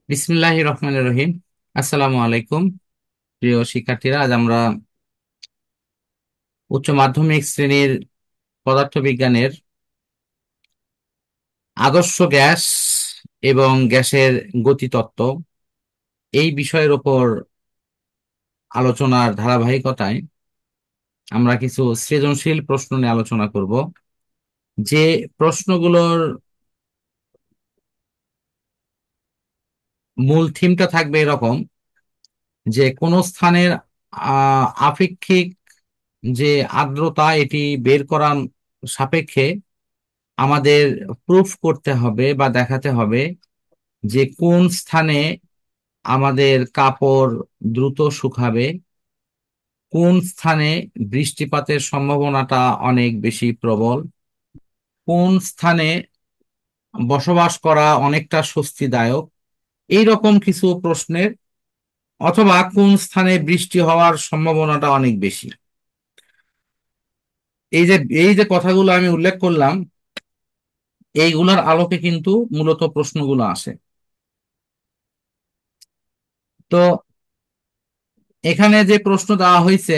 বিসমিল্লাহির রহমানির রহিম। আসসালামু আলাইকুম প্রিয় শিক্ষার্থীরা। আজ আমরা উচ্চ মাধ্যমিক শ্রেণীর পদার্থবিজ্ঞানের আদর্শ গ্যাস এবং গ্যাসের গতিতত্ত্ব এই বিষয়ের উপর আলোচনার ধারাবাহিকতায় আমরা কিছু সৃজনশীল প্রশ্ন নিয়ে আলোচনা করব। যে প্রশ্নগুলোর মূল থিমটা থাকবে এরকম যে কোন স্থানের আপেক্ষিক যে আর্দ্রতা এটি বের করার সাপেক্ষে আমাদের প্রুফ করতে হবে বা দেখাতে হবে যে কোন স্থানে আমাদের কাপড় দ্রুত শুকাবে, কোন স্থানে বৃষ্টিপাতের সম্ভাবনাটা অনেক বেশি প্রবল, কোন স্থানে বসবাস করা অনেকটা স্বস্তিদায়ক, এই রকম কিছু প্রশ্নের, অথবা কোন স্থানে বৃষ্টি হওয়ার সম্ভাবনাটা অনেক বেশি। এই যে এই যে কথাগুলো আমি উল্লেখ করলাম, এইগুলোর আলোকে কিন্তু মূলত প্রশ্নগুলো আসে। তো এখানে যে প্রশ্ন দেওয়া হয়েছে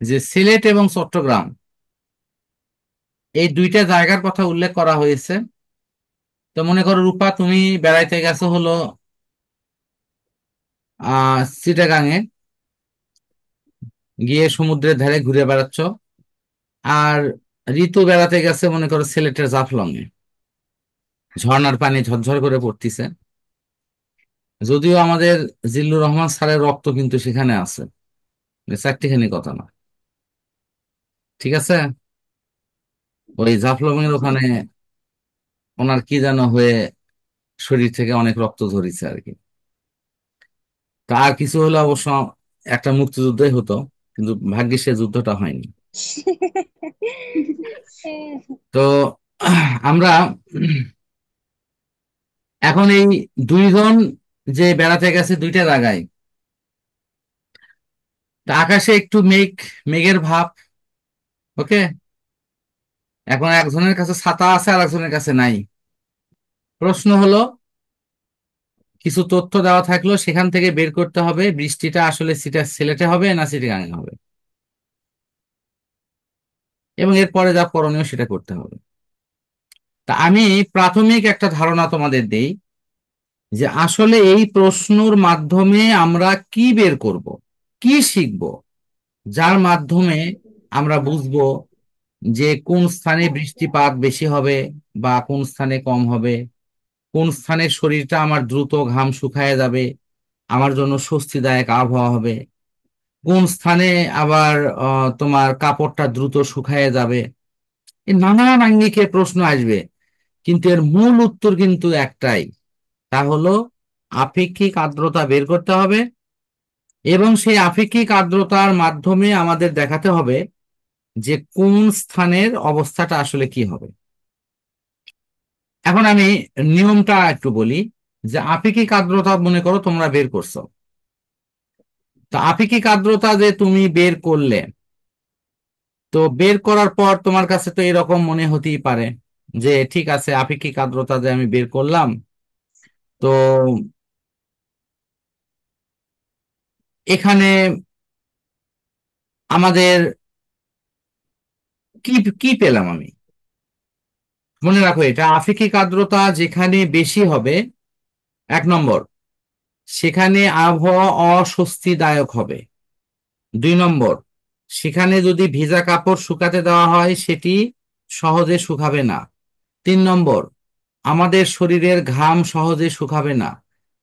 যে সিলেট এবং চট্টগ্রাম এই দুইটা জায়গার কথা উল্লেখ করা হয়েছে। তো মনে করো রূপা, তুমি বেড়াইতে গেছো হলো চিটাগাঙে, গিয়ে সমুদ্রের ধারে ঘুরে বেড়াচ্ছ। আর ঋতু বেড়াতে গেছে মনে করো সিলেটের জাফলং এ, ঝর্ণার পানি ঝরঝর করে পড়তিছে। যদিও আমাদের জিল্লুর রহমান স্যারের রক্ত কিন্তু সেখানে আছে, চারটিখানি কথা না। ঠিক আছে, ওই জাফলং এর ওখানে ওনার কি যেন হয়ে শরীর থেকে অনেক রক্ত ঝরিছে আর কি। তার কিছু হলে অবশ্য একটা মুক্তিযুদ্ধই হতো, কিন্তু ভাগ্যিস সে যুদ্ধটা হয়নি। তো আমরা এখন এই দুইজন যে বেড়াতে গেছে দুইটা জায়গায়, তা আকাশে একটু মেঘের ভাব। ওকে, এখন একজনের কাছে ছাতা আছে আর একজনের কাছে নাই। প্রশ্ন হলো, কিছু তথ্য দেওয়া থাকলো, সেখান থেকে বের করতে হবে বৃষ্টিটা আসলে সিলেটে হবে না চিটাগাঙে হবে, এবং এরপরে যা করণীয় সেটা করতে হবে। তা আমি প্রাথমিক একটা ধারণা তোমাদের দেই যে আসলে এই প্রশ্নর মাধ্যমে আমরা কি বের করব, কি শিখব, যার মাধ্যমে আমরা বুঝবো যে কোন স্থানে বৃষ্টিপাত বেশি হবে বা কোন স্থানে কম হবে, কোন স্থানে শরীরটা আমার দ্রুত ঘাম শুকায় যাবে, আমার জন্য স্বস্তিদায়ক আবহাওয়া হবে, কোন স্থানে আবার তোমার কাপড়টা দ্রুত শুকায় যাবে। এই নানান আঙ্গিকে প্রশ্ন আসবে, কিন্তু এর মূল উত্তর কিন্তু একটাই, তা হলো আপেক্ষিক আর্দ্রতা বের করতে হবে, এবং সেই আপেক্ষিক আর্দ্রতার মাধ্যমে আমাদের দেখাতে হবে যে কোন স্থানের অবস্থাটা আসলে কি হবে। এখন আমি নিয়মটা একটু বলি, যে আপেক্ষিক আর্দ্রতা মনে করো তোমরা বের করছো। তো আপেক্ষিক আর্দ্রতা যে তুমি বের করলে, তো বের করার পর তোমার কাছে তো এরকম মনে হতেই পারে যে ঠিক আছে, আপেক্ষিক আর্দ্রতা যে আমি বের করলাম, তো এখানে আমাদের কি কি পেলাম আমি। মনে রাখো, এটা আপেক্ষিক আর্দ্রতা যেখানে বেশি হবে, 1 নম্বর, সেখানে আবহাওয়া অস্বস্তিদায়ক হবে। 2 নম্বর, সেখানে যদি ভিজা কাপড় শুকাতে দেওয়া হয় সেটি সহজে শুকাবে না। 3 নম্বর, আমাদের শরীরের ঘাম সহজে শুকাবে না।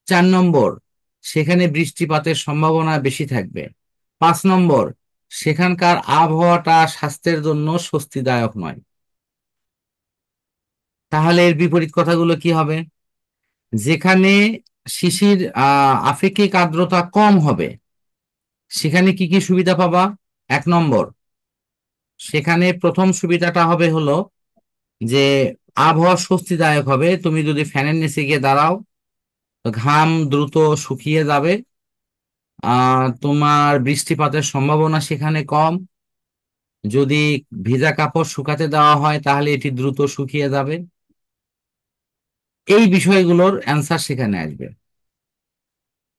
4 নম্বর, সেখানে বৃষ্টিপাতের সম্ভাবনা বেশি থাকবে। 5 নম্বর, সেখানকার আবহাওয়াটা স্বাস্থ্যের জন্য স্বস্তিদায়ক নয়। তাহলে এর বিপরীত কথাগুলো কি হবে? যেখানে শিশির আপেক্ষিক আর্দ্রতা কম হবে, সেখানে কি কি সুবিধা পাবা? 1 নম্বর, সেখানে প্রথম সুবিধাটা হবে হলো যে আবহাওয়া স্বস্তিদায়ক হবে। তুমি যদি ফ্যানের নিচে গিয়ে দাঁড়াও, তো ঘাম দ্রুত শুকিয়ে যাবে। তোমার বৃষ্টিপাতের সম্ভাবনা সেখানে কম। যদি ভিজা কাপড় শুকাতে দেওয়া হয় তাহলে এটি দ্রুত শুকিয়ে যাবে। এই বিষয়গুলোর অ্যান্সার সেখানে আসবে।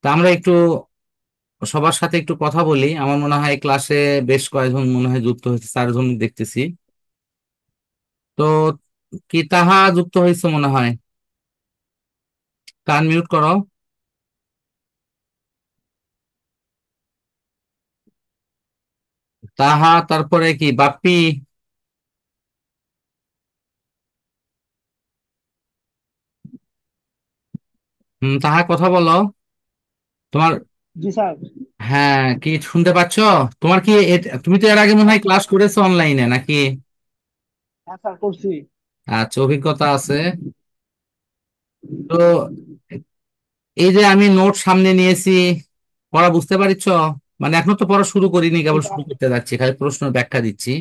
তা আমরা একটু সবার সাথে একটু কথা বলি। আমার মনে হয় ক্লাসে বেশ কয়েকজন মনে হয় যুক্ত হয়েছে, 4 জন দেখতেছি। তো কি তাহা যুক্ত হয়েছে মনে হয়? কান মিউট করো। তাহা, তারপরে কি বাপ্পি? তাহা কথা বলো। তোমার, জি স্যার। হ্যাঁ, কি শুনতে পাচ্ছ? তোমার কি তুমি তো এর আগে মনে হ্যাঁ হয় ক্লাস করেছো অনলাইনে নাকি? হ্যাঁ স্যার করছি। আচ্ছা, অভিজ্ঞতা আছে। তো এই যে আমি নোট সামনে নিয়েছি, পড়া বুঝতে পারছ? মানে এখনো তো পড়া শুরু করিনি, জি কেবল স্যার। শুরু করতে যাচ্ছি, খালি প্রশ্ন ব্যাখ্যা দিচ্ছি।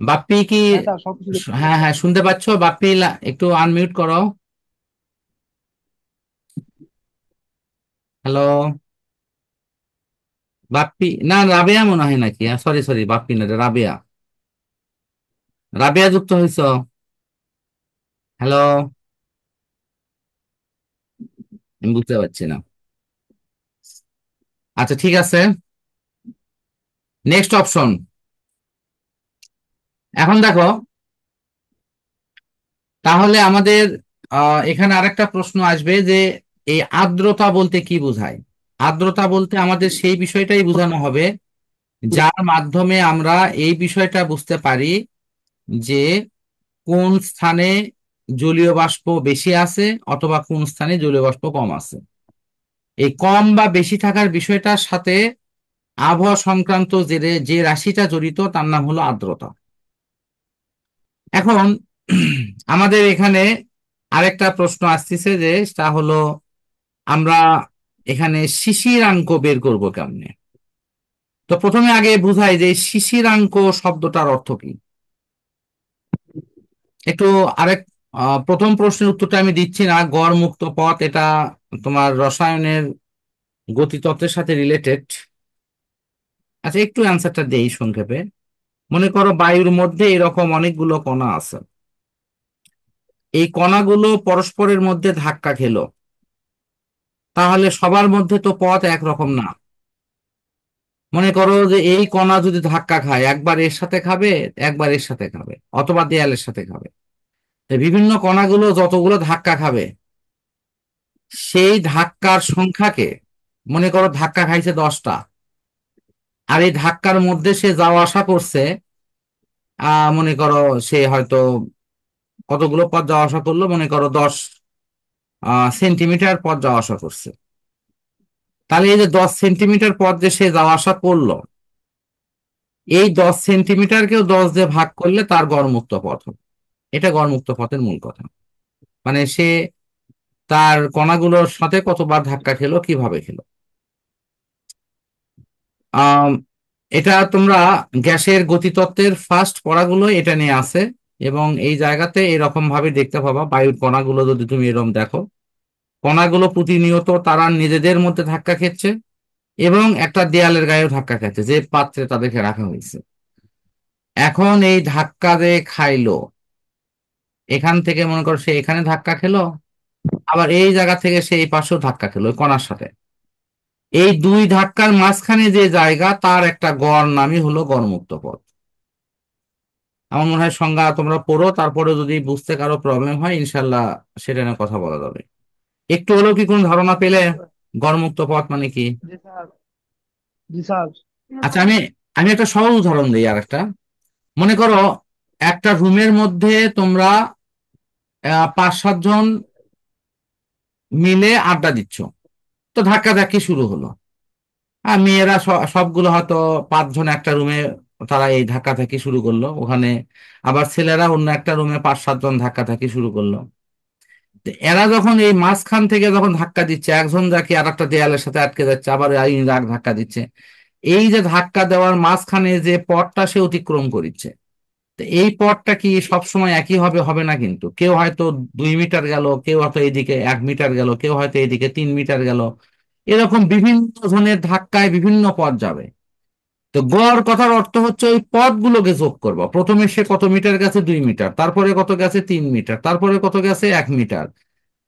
বাপ্পি কি? হ্যাঁ স্যার সবকিছু দেখতে হ্যাঁ পাচ্ছি। হ্যাঁ, শুনতে পাচ্ছ? বাপ্পি একটু আনমিউট করো। হ্যালো? বাপ্পি না, রাবেয়া মনে হয় নাকি? সরি সরি, বাপ্পি না, রাবেয়া। রাবেয়া যুক্ত হয়েছ? হ্যালো? আমি বুঝতে পারছি না। আচ্ছা, ঠিক আছে। Next option. এখন দেখো, তাহলে আমাদের এখানে আরেকটা প্রশ্ন আসবে যে এই আর্দ্রতা বলতে কি বোঝায়? আর্দ্রতা বলতে আমাদের সেই বিষয়টাই বোঝানো হবে যার মাধ্যমে আমরা এই বিষয়টা বুঝতে পারি যে কোন স্থানে জলীয় বাষ্প বেশি আছে অথবা কোন স্থানে জলীয় বাষ্প কম আছে। এই কম বা বেশি থাকার বিষয়টার সাথে আবহাওয়া সংক্রান্ত যে যে রাশিটা জড়িত তার নাম হলো আর্দ্রতা। এখন আমাদের এখানে আরেকটা প্রশ্ন আসতেছে, যে তা হলো আমরা এখানে শিশিরাঙ্ক বের করব কেমনে? তো প্রথমে আগে বুঝাই যে শিশিরাঙ্ক শব্দটার অর্থ কি। একটু আরেক প্রথম প্রশ্নের উত্তরটা আমি দিচ্ছি না, গড় মুক্ত পথ, এটা তোমার রসায়নের গতিতত্ত্বের সাথে রিলেটেড। আচ্ছা, একটু অ্যান্সারটা দেই সংক্ষেপে। মনে করো বায়ুর মধ্যে এরকম অনেকগুলো কণা আছে, এই কণাগুলো পরস্পরের মধ্যে ধাক্কা খেলো, তাহলে সবার মধ্যে তো পথ একরকম না। মনে করো যে এই কণা যদি ধাক্কা খায়, একবার এর সাথে খাবে, একবার এর সাথে খাবে, অথবা দেয়ালের সাথে খাবে, তো বিভিন্ন কণাগুলো যতগুলো ধাক্কা খাবে সেই ধাক্কার সংখ্যাকে, মনে করো ধাক্কা খাইছে 10টা, আর এই ধাক্কার মধ্যে সে যাওয়া আসা করছে, মনে করো সে হয়তো কতগুলো পথ যাওয়া আসা করলো, মনে করো 10 সেন্টিমিটার পথ যাওয়া আসা করছে। তাহলে এই যে 10 সেন্টিমিটার পথ যে সে যাওয়া আসা করলো, এই 10 সেন্টিমিটারকেও 10 দিয়ে ভাগ করলে তার গড়মুক্ত পথ হবে। এটা গড়মুক্ত পথের মূল কথা। মানে সে তার কণাগুলোর সাথে কতবার ধাক্কা খেলো, কিভাবে খেলো। আম, এটা তোমরা গ্যাসের গতিতত্ত্বের ফার্স্ট পড়াগুলো এটা নিয়ে আছে, এবং এই জায়গাতে এরকম ভাবে দেখতে পাবা বায়ুর কণাগুলো যদি তুমি এরকম দেখো, কণাগুলো প্রতিনিয়ত তারা নিজেদের মধ্যে ধাক্কা খেচ্ছে এবং একটা দেয়ালের গায়েও ধাক্কা খেচ্ছে যে পাত্রে তাদেরকে রাখা হয়েছে। এখন এই ধাক্কা যে খাইলো, এখান থেকে মনে করো সে এখানে ধাক্কা খেলো, আবার এই জায়গা থেকে সে এই পাশেও ধাক্কা খেলো ওই কণার সাথে। এই দুই ধাক্কার মাঝখানে যে জায়গা, তার একটা গড় নামই হলো গড়মুক্ত পথ। আমার মনে হয় সংজ্ঞা তোমরা পড়ো, তারপরে যদি বুঝতে কারো প্রবলেম হয় ইনশাল্লাহ সেটা নিয়ে কথা বলা যাবে। একটু হলেও কি কোনো ধারণা পেলে গড়মুক্ত পথ মানে কি? জি স্যার। জি স্যার। আচ্ছা, আমি আমি একটা সহজ উদাহরণ দিই আর একটা। মনে করো একটা রুমের মধ্যে তোমরা 5-7 জন মিলে আড্ডা দিচ্ছ, তো ধাক্কাধাক্কি শুরু হলো। আর মেয়েরা সবগুলো হয়তো 5 জন একটা রুমে, তারা এই ধাক্কাধাক্কি শুরু করলো ওখানে। আবার ছেলেরা অন্য একটা রুমে 5-7 জন ধাক্কাধাক্কি শুরু করলো। তো এরা যখন এই মাঝখান থেকে যখন ধাক্কা দিচ্ছে, একজন যাকে আর একটা দেয়ালের সাথে আটকে যাচ্ছে, আবার এই রাগ ধাক্কা দিচ্ছে, এই যে ধাক্কা দেওয়ার মাঝখানে যে পথটা সে অতিক্রম করছে, তো এই পথটা কি সবসময় একই হবে? হবে না কিন্তু। কেউ হয়তো 2 মিটার গেল, কেউ হয়তো এইদিকে 1 মিটার গেল, কেউ হয়তো এইদিকে 3 মিটার গেল। এরকম বিভিন্ন ধরনের ধাক্কায় বিভিন্ন পথ যাবে। তো গড় কথার অর্থ হচ্ছে ওই পথগুলোকে যোগ করবো। প্রথমে সে কত মিটার গেছে? 2 মিটার, তারপরে কত গেছে? 3 মিটার, তারপরে কত গেছে? 1 মিটার।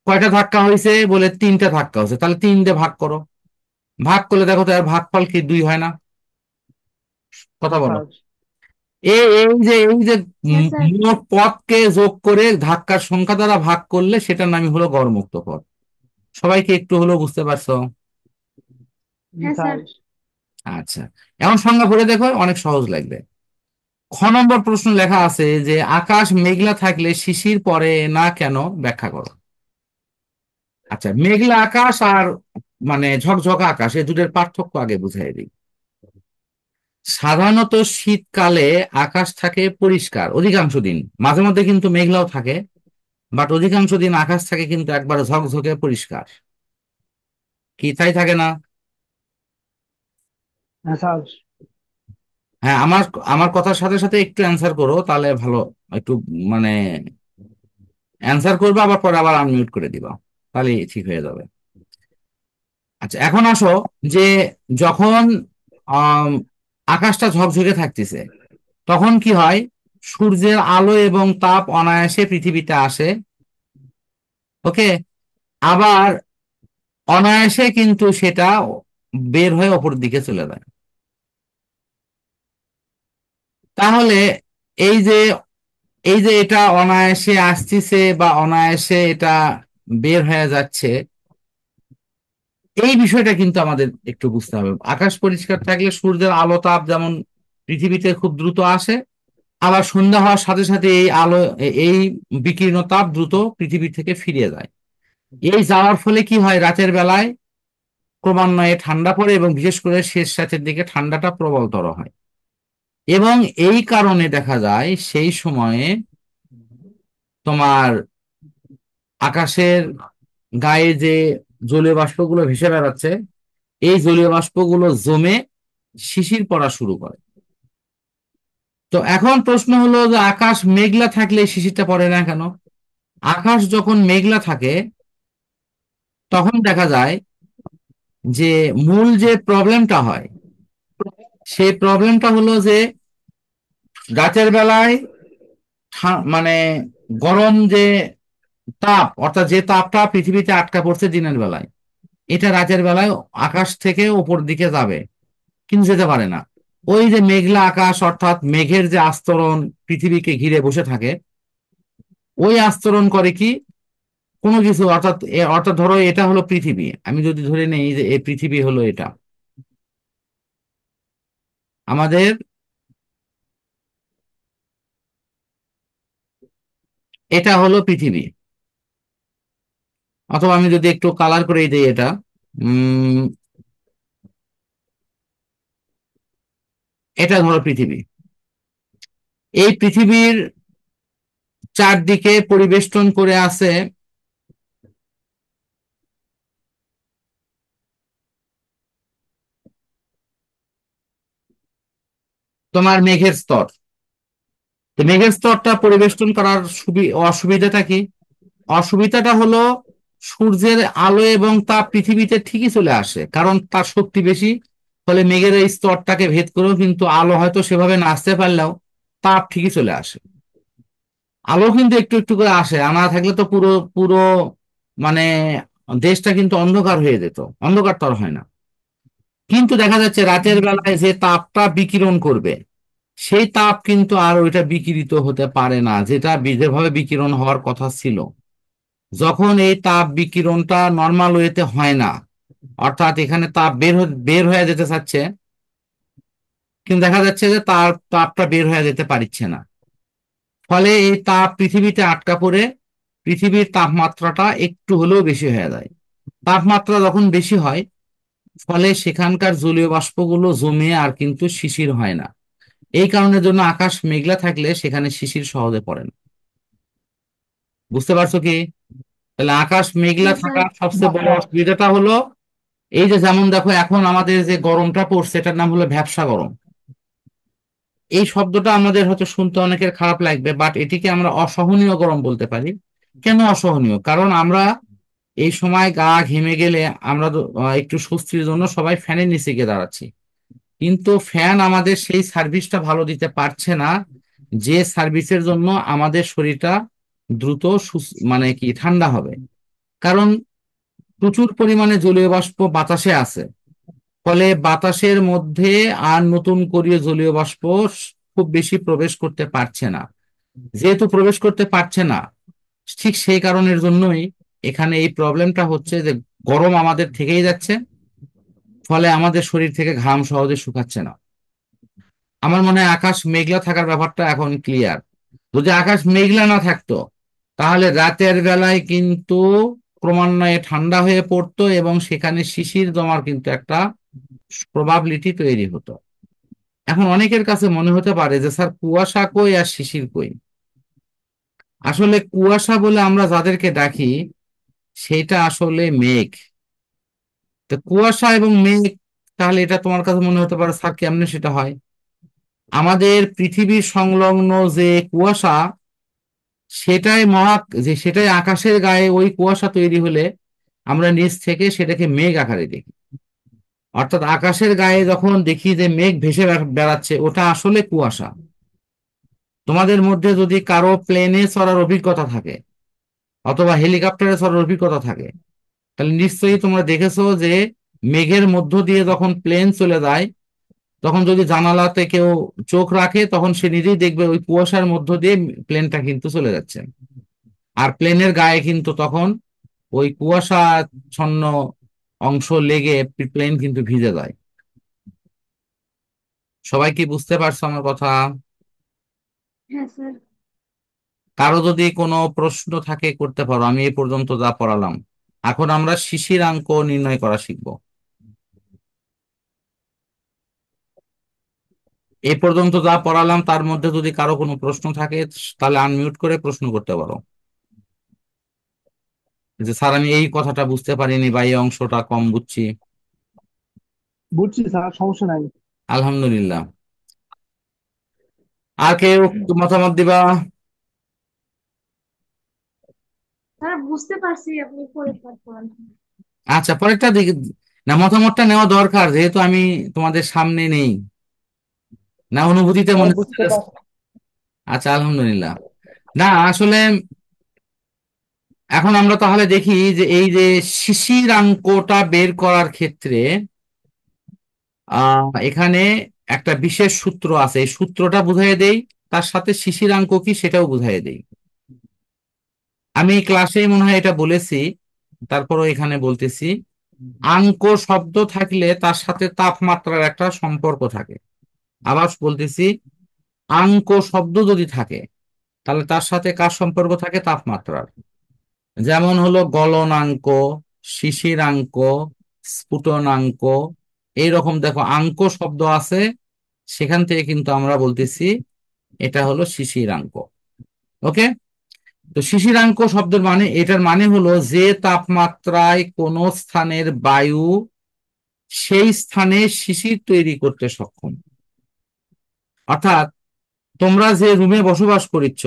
কয়টা ধাক্কা হয়েছে বলে 3টা ধাক্কা হয়েছে, তাহলে 3 দিয়ে ভাগ করো। ভাগ করলে দেখো তো এর ভাগফল কি 2 হয় না? কথা হ্যাঁ বলো। স্যার। এই যে হ্যাঁ স্যার। মোট পদকে যোগ করে ধাক্কার সংখ্যা দ্বারা ভাগ করলে সেটার নামই হলো গড়মুক্ত পদ। সবাইকে একটু হলেও বুঝতে পারছো? জি হ্যাঁ স্যার। স্যার। আচ্ছা, এখন সংজ্ঞা পড়ে দেখো, অনেক সহজ লাগবে। খ নম্বর প্রশ্ন লেখা আছে যে আকাশ মেঘলা থাকলে শিশির পড়ে না কেন, ব্যাখ্যা করো। আচ্ছা, মেঘলা আকাশ আর মানে ঝকঝকা আকাশ, এই দুটোর পার্থক্য আগে বুঝাই দিই। সাধারণত শীতকালে আকাশ থাকে পরিষ্কার অধিকাংশ দিন, মাঝে মধ্যে কিন্তু মেঘলাও থাকে, বাট অধিকাংশ দিন আকাশ থাকে কিন্তু একবারে ঝকঝকে পরিষ্কার। কি তাই থাকে না? হ্যাঁ স্যার। হ্যাঁ, আমার আমার কথার সাথে সাথে একটু অ্যান্সার করো তাহলে ভালো। একটু মানে অ্যান্সার করবে, আবার পরে আবার আনমিউট করে দিবা, তাহলে ঠিক হয়ে যাবে। আচ্ছা, এখন আসো যে যখন আম, আকাশটা ঝকঝকে থাকতেছে তখন কি হয়? সূর্যের আলো এবং তাপ অনায়াসে পৃথিবীতে আসে। ওকে। আবার অনায়াসে কিন্তু সেটা বের হয়ে অপর দিকে চলে যায়। তাহলে এই যে এই যে এটা অনায়াসে আসতেছে বা অনায়াসে এটা বের হয়ে যাচ্ছে, এই বিষয়টা কিন্তু আমাদের একটু বুঝতে হবে। আকাশ পরিষ্কার থাকলে সূর্যের আলো তাপ যেমন পৃথিবীতে খুব দ্রুত আসে, আবার সন্ধ্যা হওয়ার সাথে সাথে এই আলো এই বিকীর্ণ তাপ দ্রুত পৃথিবী থেকে ফিরে যায়। এই যাওয়ার ফলে কি হয়, রাতের বেলায় ক্রমান্বয়ে ঠান্ডা পড়ে এবং বিশেষ করে শেষ রাতের দিকে ঠান্ডাটা প্রবলতর হয়। এবং এই কারণে দেখা যায় সেই সময়ে তোমার আকাশের গায়ে যে জলীয় বাষ্পগুলো ভেসে বেড়াচ্ছে, এই জলীয় বাষ্পগুলো জমে শিশির পড়া শুরু করে। তো এখন প্রশ্ন হলো যে আকাশ মেঘলা থাকলে শিশিরটা পড়ে না কেন? আকাশ যখন মেঘলা থাকে তখন দেখা যায় যে মূল যে প্রবলেমটা হয়, সেই প্রবলেমটা হলো যে রাতের বেলায় মানে গরম যে তাপ, অর্থাৎ যে তাপটা পৃথিবীতে আটকা পড়ছে দিনের বেলায়, এটা রাতের বেলায় আকাশ থেকে উপর দিকে যাবে, কিন্তু যেতে পারে না। ওই যে মেঘলা আকাশ অর্থাৎ মেঘের যে আস্তরণ পৃথিবীকে ঘিরে বসে থাকে, ওই আস্তরণ করে কি কোনো কিছু, অর্থাৎ অর্থাৎ ধরো এটা হলো পৃথিবী, আমি যদি ধরে নেই যে এই পৃথিবী হলো এটা আমাদের, এটা হলো পৃথিবী। অথবা আমি যদি একটু কালার করে দিই এটা, উম এটা ধরো পৃথিবী। এই পৃথিবীর চারদিকে পরিবেষ্টন করে আছে তোমার মেঘের স্তর। তো মেঘের স্তরটা পরিবেষ্টন করার অসুবিধাটা কি? অসুবিধাটা হলো সূর্যের আলো এবং তাপ পৃথিবীতে ঠিকই চলে আসে, কারণ তার শক্তি বেশি। ফলে মেঘের এই স্তরটাকে ভেদ করেও কিন্তু আলো হয়তো সেভাবে না আসতে পারলেও তাপ ঠিকই চলে আসে। আলো কিন্তু একটু একটু করে আসে, না থাকলে তো পুরো পুরো মানে দেশটা কিন্তু অন্ধকার হয়ে যেত, অন্ধকার তো আর হয় না। কিন্তু দেখা যাচ্ছে রাতের বেলায় যে তাপটা বিকিরণ করবে, সেই তাপ কিন্তু আর ওইটা বিকিরিত হতে পারে না, যেটা যেভাবে বিকিরণ হওয়ার কথা ছিল। যখন এই তাপ বিকিরণটা নর্মাল ওয়েতে হয় না, অর্থাৎ এখানে তাপ বের হয়ে যেতে চাচ্ছে, কিন্তু দেখা যাচ্ছে যে তার তাপটা বের হয়ে যেতে পারছে না। ফলে এই তাপ পৃথিবীতে আটকা পড়ে পৃথিবীর তাপমাত্রাটা একটু হলেও বেশি হয়ে যায়। তাপমাত্রা যখন বেশি হয় ফলে সেখানকার জলীয় বাষ্পগুলো জমে আর কিন্তু শিশির হয় না। এই কারণের জন্য আকাশ মেঘলা থাকলে সেখানে শিশির সহজে পড়ে না। বুঝতে পারছো কি? তাহলে আকাশ মেঘলা হ্যাঁ স্যার। থাকার সবচেয়ে বড় স্যার। অসুবিধাটা হলো এই যে, যেমন দেখো এখন আমাদের যে গরমটা পড়ছে এটার নাম হলো ভ্যাপসা গরম। এই শব্দটা আমাদের হয়তো শুনতে অনেকের খারাপ লাগবে, বাট এটিকে আমরা অসহনীয় গরম বলতে পারি। কেন অসহনীয়? কারণ আমরা এই সময় গা ঘেমে গেলে আমরা তো, একটু স্বস্তির জন্য সবাই ফ্যানের নিচে গিয়ে দাঁড়াচ্ছি, কিন্তু ফ্যান আমাদের সেই সার্ভিসটা ভালো দিতে পারছে না, যে সার্ভিসের জন্য আমাদের শরীরটা দ্রুত মানে কি ঠান্ডা হবে। কারণ প্রচুর পরিমাণে জলীয় বাষ্প বাতাসে আছে, ফলে বাতাসের মধ্যে আর নতুন করে জলীয় বাষ্প খুব বেশি প্রবেশ করতে পারছে না। যেহেতু প্রবেশ করতে পারছে না, ঠিক সেই কারণের জন্যই এখানে এই প্রবলেমটা হচ্ছে যে গরম আমাদের থেকেই যাচ্ছে, ফলে আমাদের শরীর থেকে ঘাম সহজে শুকাচ্ছে না। আমার মনে হয় আকাশ মেঘলা থাকার ব্যাপারটা এখন ক্লিয়ার। যদি আকাশ মেঘলা না থাকতো, তাহলে রাতের বেলায় কিন্তু ক্রমান্বয়ে ঠান্ডা হয়ে পড়তো এবং সেখানে শিশির জমার কিন্তু একটা প্রবাবিলিটি তৈরি হতো। এখন অনেকের কাছে মনে হতে পারে যে স্যার, কুয়াশা কই আর শিশির কই? আসলে কুয়াশা বলে আমরা যাদেরকে ডাকি, সেটা আসলে মেঘ। তো কুয়াশা এবং মেঘ, তাহলে এটা তোমার কাছে মনে হতে পারে স্যার কেমনে সেটা হয়? আমাদের পৃথিবীর সংলগ্ন যে কুয়াশা, সেটাই আকাশের গায়ে ওই কুয়াশা তৈরি হলে আমরা নিচ থেকে সেটাকে মেঘ আকারে দেখি। অর্থাৎ আকাশের গায়ে যখন দেখি যে মেঘ ভেসে বেড়াচ্ছে, ওটা আসলে কুয়াশা। তোমাদের মধ্যে যদি কারো প্লেনে চড়ার অভিজ্ঞতা থাকে অথবা হেলিকপ্টারে চড়ার অভিজ্ঞতা থাকে, তাহলে নিশ্চয়ই তোমরা দেখেছো যে মেঘের মধ্য দিয়ে যখন প্লেন চলে যায়, তখন যদি জানালাতে কেউ চোখ রাখে, তখন সে নিজেই দেখবে ওই কুয়াশার মধ্য দিয়ে প্লেনটা কিন্তু চলে যাচ্ছে। আর প্লেনের গায়ে কিন্তু তখন ওই কুয়াশাচ্ছন্ন অংশ লেগে প্লেন কিন্তু ভিজে যায়। সবাই কি বুঝতে পারছো আমার কথা? হ্যাঁ স্যার। কারো যদি কোনো প্রশ্ন থাকে করতে পারো, আমি এই পর্যন্ত যা পড়ালাম। এখন আমরা শিশিরাঙ্ক নির্ণয় করা শিখবো। এই পর্যন্ত যা পড়ালাম তার মধ্যে যদি কারো কোনো প্রশ্ন থাকে, তাহলে আনমিউট করে প্রশ্ন করতে পারো, যে স্যার আমি এই কথাটা বুঝতে পারিনি বা এই অংশটা কম বুঝছি। বুঝছি স্যার, সমস্যা নাই। আলহামদুলিল্লাহ। আর কেউ মতামত দিবা? স্যার বুঝতে পারছি, আপনি পরে পাঠ করান। আচ্ছা, পরেরটা দিকে না, মতামতটা নেওয়া দরকার, যেহেতু আমি তোমাদের সামনে নেই। না, অনুভূতিতে স্যার মনে হচ্ছে বুঝতে পারছি। আচ্ছা, আলহামদুলিল্লাহ। না আসলে এখন আমরা তাহলে দেখি যে এই যে শিশিরাঙ্কটা বের করার ক্ষেত্রে এখানে একটা বিশেষ সূত্র আছে, এই সূত্রটা বুঝাই দেই, তার সাথে শিশিরাঙ্ক কি সেটাও বুঝাই দেই। আমি ক্লাসেই মনে হয় এটা বলেছি, তারপরও এখানে বলতেছি। আঙ্ক শব্দ থাকলে তার সাথে তাপমাত্রার একটা সম্পর্ক থাকে। আবার বলতেছি, আঙ্ক শব্দ যদি থাকে, তাহলে তার সাথে কার সম্পর্ক থাকে? তাপমাত্রার। যেমন হলো গলনাঙ্ক, শিশিরাঙ্ক, স্ফুটনাঙ্ক। এইরকম দেখো আঙ্ক শব্দ আছে, সেখান থেকে কিন্তু আমরা বলতেছি এটা হলো শিশিরাঙ্ক। ওকে? তো শিশিরাঙ্ক শব্দের মানে, এটার মানে হলো যে তাপমাত্রায় কোন স্থানের বায়ু সেই স্থানে শিশির তৈরি করতে সক্ষম। অর্থাৎ তোমরা যে রুমে বসবাস করিচ্ছ,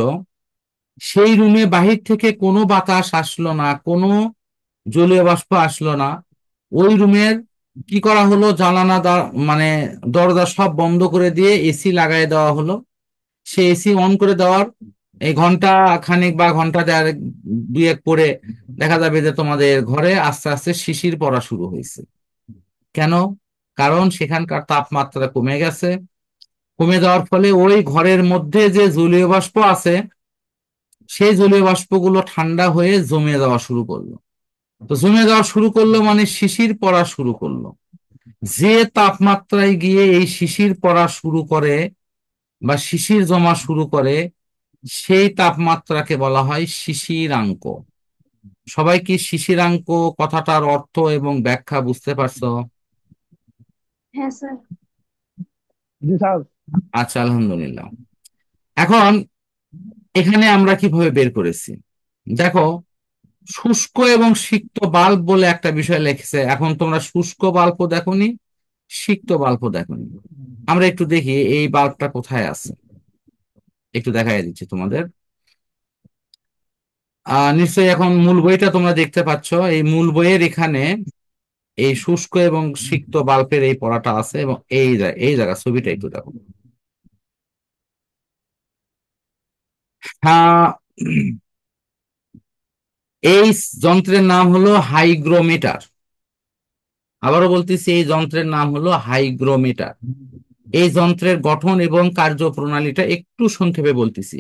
সেই রুমে বাহির থেকে কোনো বাতাস আসলো না, কোনো জলীয় বাষ্প আসলো না। ওই রুমের কি করা হলো, জানালা মানে দরজা সব বন্ধ করে দিয়ে এসি লাগাই দেওয়া হলো। সে এসি অন করে দেওয়ার এই ঘন্টা খানিক বা ঘন্টা দুই এক পরে দেখা যাবে যে তোমাদের ঘরে আস্তে আস্তে শিশির পড়া শুরু হয়েছে। কেন? কারণ সেখানকার তাপমাত্রা কমে গেছে। কমে যাওয়ার ফলে ওই ঘরের মধ্যে যে জলীয় বাষ্প আছে, সেই জলীয় বাষ্পগুলো ঠান্ডা হয়ে জমে যাওয়া শুরু করলো। তো জমে যাওয়া শুরু করলো মানে শিশির পড়া শুরু করলো। যে তাপমাত্রায় গিয়ে এই শিশির পড়া শুরু করে বা শিশির জমা শুরু করে, সেই তাপমাত্রাকে বলা হয় শিশিরাঙ্ক। সবাই কি শিশিরাঙ্ক কথাটার অর্থ এবং ব্যাখ্যা বুঝতে পারছো? হ্যাঁ স্যার। জি স্যার। আচ্ছা, আলহামদুলিল্লাহ। এখন এখানে আমরা কিভাবে বের করেছি দেখো। শুষ্ক এবং সিক্ত বাল্ব বলে একটা বিষয় লিখেছে। এখন তোমরা শুষ্ক বাল্বও দেখোনি, সিক্ত বাল্বও দেখোনি। আমরা একটু দেখি এই বাল্বটা কোথায় আছে, একটু দেখাই দিচ্ছি তোমাদের। নিশ্চয়ই এখন মূল বইটা তোমরা দেখতে পাচ্ছ। এই মূল বইয়ের এখানে এই শুষ্ক এবং সিক্ত বাল্বের এই পড়াটা আছে, এবং এই জায়গা ছবিটা একটু দেখো। হ্যাঁ, এই যন্ত্রের নাম হলো হাইগ্রোমিটার। আবারও বলতেছি, এই যন্ত্রের নাম হলো হাইগ্রোমিটার। এই যন্ত্রের গঠন এবং কার্যপ্রণালীটা একটু সংক্ষেপে বলতেছি।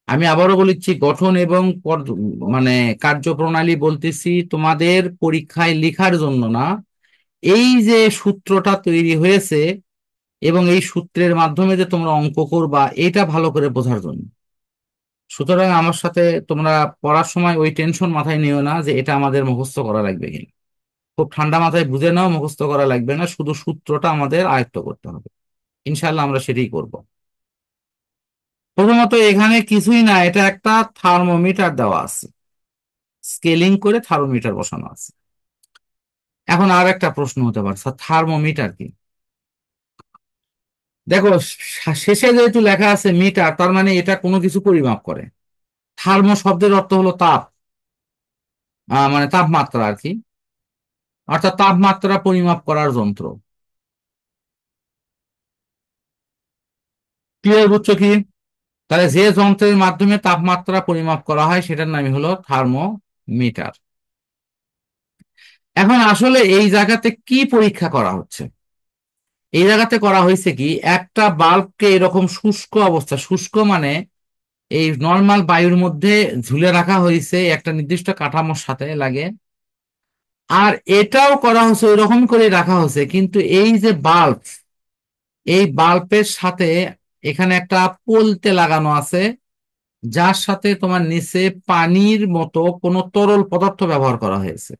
আমি আবারও বলেছি, গঠন এবং মানে কার্যপ্রণালী বলতেছি তোমাদের পরীক্ষায় লেখার জন্য না, এই যে সূত্রটা তৈরি হয়েছে এবং এই সূত্রের মাধ্যমে যে তোমরা অঙ্ক করবা, এটা ভালো করে বোঝার জন্য। সুতরাং আমার সাথে তোমরা পড়ার সময় ওই টেনশন মাথায় নিও না যে এটা আমাদের মুখস্থ করা লাগবে কিনা। খুব ঠান্ডা মাথায় বুঝে নাও, মুখস্থ করা লাগবে না, শুধু সূত্রটা আমাদের আয়ত্ত করতে হবে। ইনশাল্লাহ আমরা সেটাই করব। প্রথমত এখানে কিছুই না, এটা একটা থার্মোমিটার দেওয়া আছে, স্কেলিং করে থার্মোমিটার বসানো আছে। এখন আর একটা প্রশ্ন হতে পারে, স্যার থার্মোমিটার কি? দেখো, শেষে যেহেতু লেখা আছে মিটার, তার মানে এটা কোনো কিছু পরিমাপ করে। থার্মো শব্দের অর্থ হলো তাপ, মানে তাপমাত্রা আর কি, অর্থাৎ তাপমাত্রা পরিমাপ করার যন্ত্র। ক্লিয়ার? বুঝছো কি? তাহলে যে যন্ত্রের মাধ্যমে তাপমাত্রা পরিমাপ করা হয় সেটার নামই হলো থার্মোমিটার। এখন আসলে এই জায়গাতে কি পরীক্ষা করা হচ্ছে? এই জায়গাতে করা হয়েছে কি, একটা বাল্বকে এরকম শুষ্ক অবস্থা, শুষ্ক মানে এই নর্মাল বায়ুর মধ্যে ঝুলে রাখা হয়েছে একটা নির্দিষ্ট কাঠামোর সাথে লাগে। আর এটাও করা হয়েছে ওই রকম করে রাখা হয়েছে, কিন্তু এই যে বাল্ব, এই বাল্বের সাথে এখানে একটা পলতে লাগানো আছে, যার সাথে তোমার নিচে পানির মতো কোনো তরল পদার্থ ব্যবহার করা হয়েছে।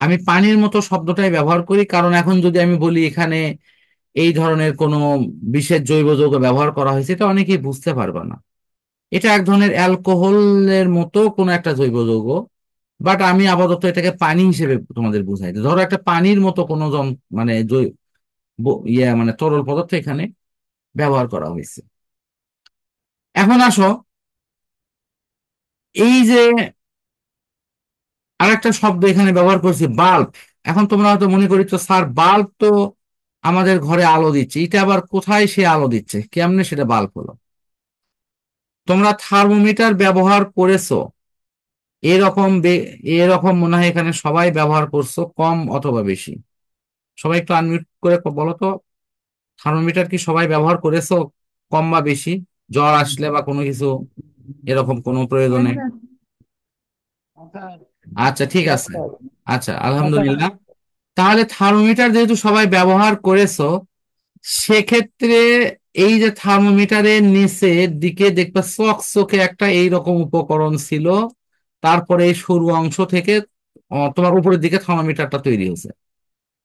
আমি পানির মতো শব্দটাই ব্যবহার করি, কারণ এখন যদি আমি বলি এখানে এই ধরনের কোনো বিশেষ জৈব যৌগ ব্যবহার করা হয়েছে, এটা অনেকেই বুঝতে পারবে না। এটা এক ধরনের অ্যালকোহলের মতো কোনো একটা জৈব যৌগ, বাট আমি আপাতত এটাকে পানি হিসেবে তোমাদের বুঝাই। ধরো একটা পানির মতো কোনো মানে মানে তরল পদার্থ এখানে ব্যবহার করা হয়েছে। এখন আসো, এই যে আরেকটা শব্দ এখানে ব্যবহার করছি, বাল্ব। এখন তোমরা হয়তো মনে করিচ্ছ, স্যার বাল্ব তো আমাদের ঘরে আলো দিচ্ছে, এটা আবার কোথায় সে আলো দিচ্ছে, কেমনে সেটা বাল্ব হলো? তোমরা থার্মোমিটার ব্যবহার করেছো, এরকম এরকম মনে হয় এখানে সবাই ব্যবহার করছো, কম অথবা বেশি। সবাই একটু আনমিউট করে বলো তো, থার্মোমিটার কি সবাই ব্যবহার করেছো, কম বা বেশি? জ্বর আসলে বা কোনো কিছু এরকম কোনো হ্যাঁ প্রয়োজনে? স্যার। স্যার। আচ্ছা, ঠিক হ্যাঁ আছে। স্যার। আচ্ছা, হ্যাঁ স্যার। আলহামদুলিল্লাহ। তাহলে থার্মোমিটার যেহেতু সবাই ব্যবহার করেছো, সেক্ষেত্রে এই যে থার্মোমিটারের নিচের দিকে দেখবে চকচকে একটা এইরকম উপকরণ ছিল, তারপরে এই সরু অংশ থেকে তোমার উপরের দিকে থার্মোমিটারটা তৈরি হয়েছে।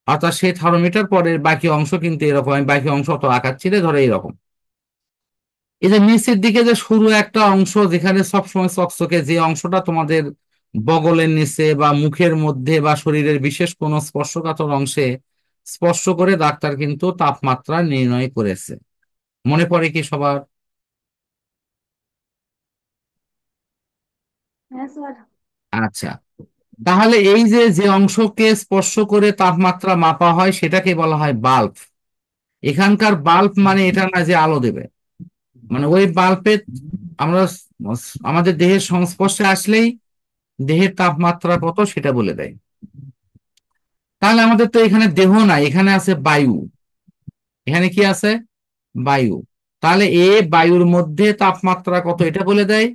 অর্থাৎ সেই থার্মোমিটার পরের বাকি অংশ কিন্তু এরকম, আমি বাকি অংশ অত আকার ছিল ধরে এইরকম। এই যে নিচের দিকে যে সরু একটা অংশ, যেখানে সবসময় চকচকে, যে অংশটা তোমাদের বগলের নিচে বা মুখের মধ্যে বা শরীরের বিশেষ কোনো স্পর্শকাতর অংশে স্পর্শ করে ডাক্তার কিন্তু তাপমাত্রা নির্ণয় করেছে। মনে পড়ে কি সবার? হ্যাঁ স্যার। আচ্ছা, তাহলে এই যে যে অংশকে স্পর্শ করে তাপমাত্রা মাপা হয় সেটাকে বলা হয় বাল্ব। এখানকার বাল্ব মানে এটা না যে আলো দেবে, মানে ওই বাল্বে আমরা আমাদের দেহের সংস্পর্শে আসলেই দেহের তাপমাত্রা কত সেটা বলে দেয়। তাহলে আমাদের তো এখানে দেহ নাই, এখানে আছে বায়ু। এখানে কি আছে? বায়ু। তাহলে বায়ুর মধ্যে তাপমাত্রা কত এটা বলে দেয়,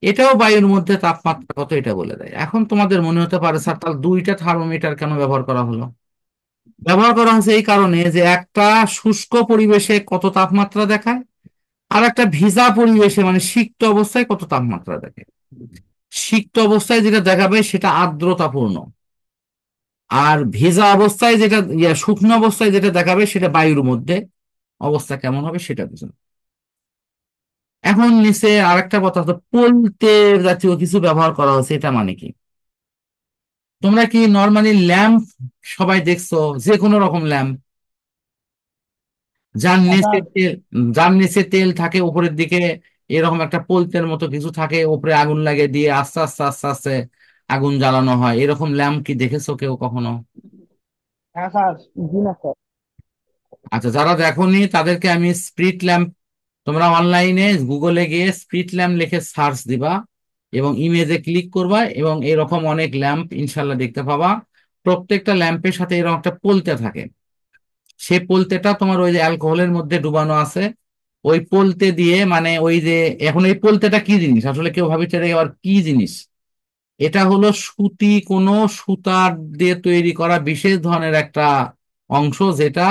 এটাও বায়ুর মধ্যে তাপমাত্রা কত এটা বলে দেয়। এখন তোমাদের মনে হতে পারে, স্যার তাহলে দুইটা থার্মোমিটার কেন ব্যবহার করা হলো? ব্যবহার করা হচ্ছে এই কারণে যে একটা শুষ্ক পরিবেশে কত তাপমাত্রা দেখায়, আর একটা ভিজা পরিবেশে মানে সিক্ত অবস্থায় কত তাপমাত্রা দেখে। সিক্ত অবস্থায় যেটা দেখাবে সেটা আর্দ্রতাপূর্ণ, আর ভেজা অবস্থায় যেটা শুকনো অবস্থায় যেটা দেখাবে সেটা বায়ুর মধ্যে অবস্থা কেমন হবে সেটা বুঝুন। এখন নিচে আরেকটা কথা, তো পলতে জাতীয় কিছু ব্যবহার করা হচ্ছে, এটা মানে কি? তোমরা কি নর্মালি ল্যাম্প সবাই দেখছো, যে কোনো রকম ল্যাম্প, যার হ্যাঁ নিচে স্যার। তেল, যার নিচে তেল থাকে, উপরের দিকে এরকম একটা পলতের মতো কিছু থাকে, উপরে আগুন লাগে দিয়ে আস্তে আস্তে আস্তে আস্তে আগুন জ্বালানো হয়, এরকম ল্যাম্প কি দেখেছো কেউ কখনো? হ্যাঁ স্যার। জি না স্যার। আচ্ছা, যারা দেখোনি তাদেরকে আমি স্প্রিট ল্যাম্প, তোমরা অনলাইনে গুগলে গিয়ে স্প্রিট ল্যাম্প লিখে সার্চ দিবা, এবং ইমেজে ক্লিক করবা এবং এরকম অনেক ল্যাম্প ইনশাল্লাহ দেখতে পাবা। প্রত্যেকটা ল্যাম্পের সাথে এরকম একটা পোলতে থাকে। সেই পোলতেটা তোমার ওই যে অ্যালকোহলের মধ্যে ডুবানো আছে। ওই পোলতে দিয়ে মানে ওই যে, এখন এই পোলতেটা কি জিনিস আসলে কেউ ভাবছে এটা আবার কি জিনিস। এটা হলো সুতি, কোনো সুতার দিয়ে তৈরি করা বিশেষ ধরনের একটা অংশ, যেটা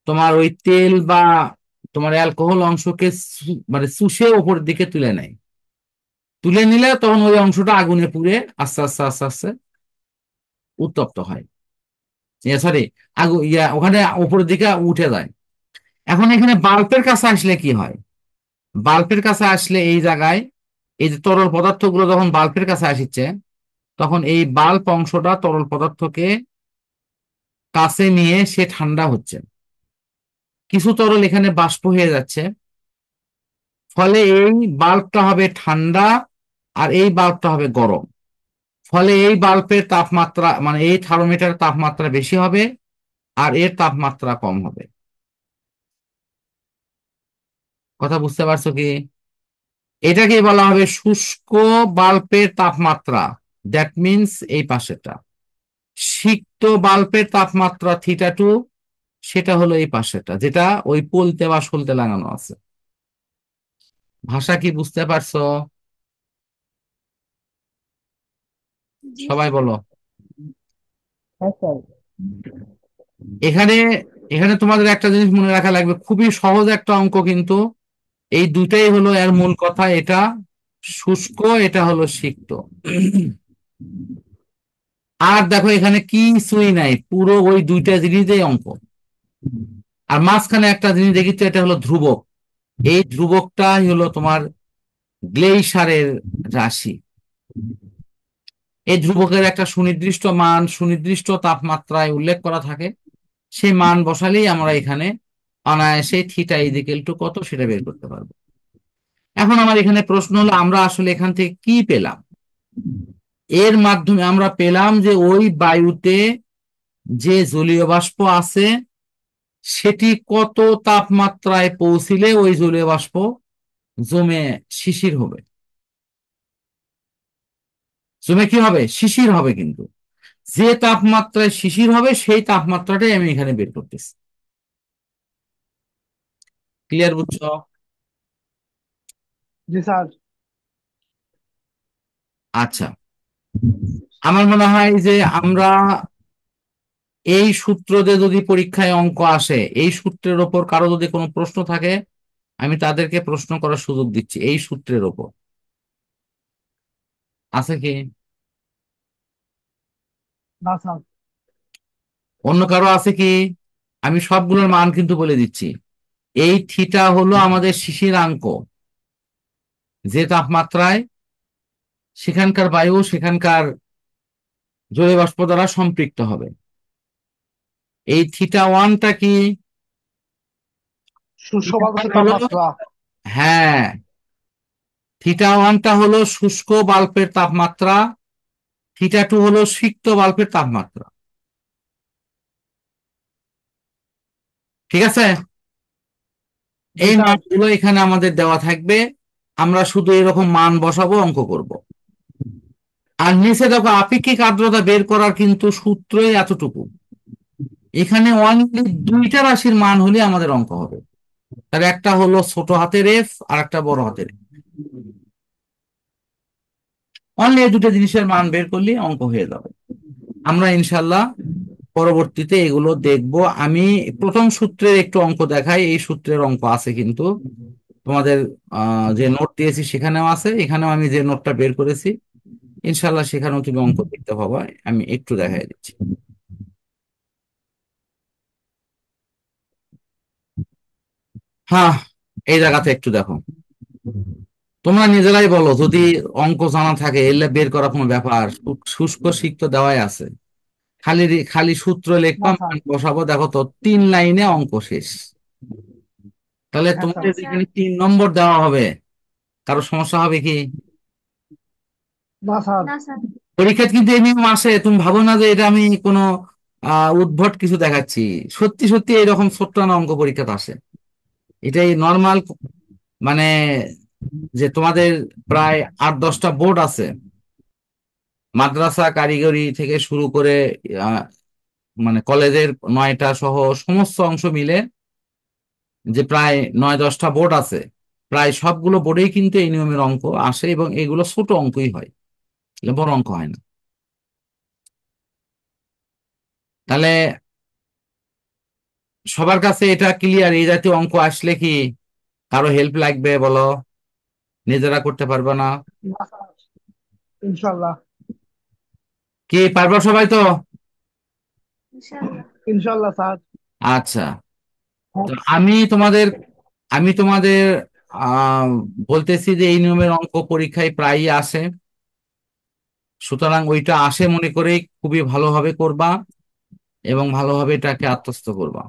তোমার ওই তেল বা তোমার অ্যালকোহল অংশকে মানে শুষে ওপরের দিকে তুলে নেয়। তুলে নিলে তখন ওই অংশটা আগুনে পুড়ে আস্তে আস্তে আস্তে আস্তে উত্তপ্ত হয়। সরি, ওখানে উপরের দিকে উঠে যায়। এখন এখানে বাল্বের কাছে আসলে কি হয়? বাল্বের কাছে আসলে এই জায়গায় এই যে তরল পদার্থগুলো যখন বাল্বের কাছে আসছে, তখন এই বাল্ব অংশটা তরল পদার্থকে কাছে নিয়ে সে ঠান্ডা হচ্ছে। কিছু তরল এখানে বাষ্প হয়ে যাচ্ছে, ফলে এই বাল্বটা হবে ঠান্ডা আর এই বাল্বটা হবে গরম। ফলে এই বাল্বের তাপমাত্রা মানে এই থার্মোমিটার তাপমাত্রা বেশি হবে আর এর তাপমাত্রা কম হবে। কথা বুঝতে পারছো কি? এটাকে বলা হবে শুষ্ক বাল্বের তাপমাত্রা। দ্যাট মিন্স এই পাশেরটা। সিক্ত বাল্বের তাপমাত্রা θ2, সেটা হলো এই পাশেরটা, যেটা ওই পোলতে বা সলতে লাগানো আছে। ভাষা কি বুঝতে পারছো? জি সবাই স্যার। বলো। হ্যাঁ স্যার। এখানে এখানে তোমাদের একটা জিনিস মনে রাখা লাগবে, খুবই সহজ একটা অঙ্ক কিন্তু। এই দুটাই হলো এর মূল কথা। এটা শুষ্ক, এটা হলো সিক্ত। আর দেখো এখানে কিছুই নাই, পুরো ওই দুইটা জিনিসই অঙ্ক। আর মাঝখানে একটা জিনিস দেখি তো, এটা হলো ধ্রুবক। এই ধ্রুবকটাই হলো তোমার গ্লেইসারের রাশি। এই ধ্রুবকের একটা সুনির্দিষ্ট মান সুনির্দিষ্ট তাপমাত্রায় উল্লেখ করা থাকে। সেই মান বসালেই আমরা এখানে অনায়াসে θ = কত সেটা বের করতে পারবো। এখন আমার এখানে প্রশ্ন হলো, আমরা আসলে এখান থেকে কি পেলাম? এর মাধ্যমে আমরা পেলাম যে ওই বায়ুতে যে জলীয় বাষ্প আছে সেটি কত তাপমাত্রায় পৌঁছিলে ওই জলীয় বাষ্প জমে শিশির হবে। জমে কি হবে? শিশির হবে। কিন্তু যে তাপমাত্রায় শিশির হবে সেই তাপমাত্রাটাই আমি এখানে বের করতেছি। ক্লিয়ার বুঝছো? জি স্যার। আচ্ছা, আমার মনে হয় যে আমরা এই সূত্র দিয়ে যদি পরীক্ষায় অঙ্ক আসে, এই সূত্রের ওপর কারো যদি কোনো প্রশ্ন থাকে, আমি তাদেরকে প্রশ্ন করার সুযোগ দিচ্ছি এই সূত্রের ওপর। আছে কি? না স্যার। অন্য কারো আছে কি? আমি সবগুলোর মান কিন্তু বলে দিচ্ছি। এই থিটা হলো আমাদের শিশিরাঙ্ক, যে তাপমাত্রায় সেখানকার বায়ু সেখানকার জলীয় বাষ্প দ্বারা সম্পৃক্ত হবে। এই θ1টা কি? শুষ্ক বাতাসের হলো, তাপমাত্রা। হ্যাঁ, θ1টা হলো শুষ্ক বাল্বের তাপমাত্রা, θ2 হলো সিক্ত বাল্বের তাপমাত্রা। ঠিক আছে? জি এই স্যার। মানগুলো এখানে আমাদের দেওয়া থাকবে। আমরা শুধু এরকম মান বসাবো, অঙ্ক করব। আর নিচে দেখো আপেক্ষিক আর্দ্রতা বের করার কিন্তু সূত্রই এতটুকু। এখানে অনলি দুইটা রাশির মান হলে আমাদের অঙ্ক হবে। তার একটা হলো ছোট হাতের এফ আর একটা বড় হাতের F। অনলি এই দুটো জিনিসের মান বের করলে অঙ্ক হয়ে যাবে। আমরা ইনশাল্লাহ পরবর্তীতে এগুলো দেখব। আমি প্রথম সূত্রের একটু অঙ্ক দেখাই। এই সূত্রের অঙ্ক আছে কিন্তু তোমাদের যে নোট দিয়েছি সেখানেও আছে, এখানেও আমি যে নোটটা বের করেছি ইনশাল্লাহ সেখানেও তুমি অঙ্ক দেখতে পাবা। আমি একটু দেখাই দিচ্ছি। হ্যাঁ, এই জায়গাতে একটু দেখো। তোমরা নিজেরাই বলো, যদি অঙ্ক জানা থাকে এলে বের করা কোনো ব্যাপার? শুষ্ক সিক্ত দেওয়াই আছে, খালি খালি সূত্র না লিখবা, স্যার। মান বসাবো। দেখো তো 3 লাইনে অঙ্ক শেষ। তাহলে হ্যাঁ স্যার। তোমাদের স্যার। যেখানে 3 নম্বর দেওয়া হবে, কারো সমস্যা হবে কি? না স্যার। না স্যার। পরীক্ষা কিন্তু এমনি আসে, তুমি ভাবো না যে এটা আমি কোনো উদ্ভট কিছু দেখাচ্ছি। সত্যি সত্যি এরকম ছোট্ট না অঙ্ক পরীক্ষাতে আসে। এটাই নর্মাল, মানে যে তোমাদের প্রায় 8-10টা বোর্ড আছে, মাদ্রাসা কারিগরি থেকে শুরু করে আহ, মানে কলেজের 9টা সহ সমস্ত অংশ মিলে যে প্রায় 9-10টা বোর্ড আছে, প্রায় সবগুলো বোর্ডেই কিন্তু এই নিয়মের অঙ্ক আসে, এবং এগুলো ছোট অঙ্কই হয়, এগুলো বড় অঙ্ক হয় না। তাহলে সবার কাছে এটা ক্লিয়ার? এই জাতীয় অঙ্ক আসলে কি কারো হেল্প লাগবে বলো? নিজেরা করতে পারবে না? না স্যার, ইনশাল্লাহ। কি পারবো সবাই তো? ইনশাআল্লাহ। ইনশাল্লাহ স্যার। আচ্ছা, তো হ্যাঁ, আমি তোমাদের আহ বলতেছি যে এই নিয়মের অঙ্ক পরীক্ষায় প্রায়ই আসে, সুতরাং ওইটা আসে মনে করেই খুবই ভালোভাবে করবা এবং ভালোভাবে এটাকে আত্মস্থ করবা।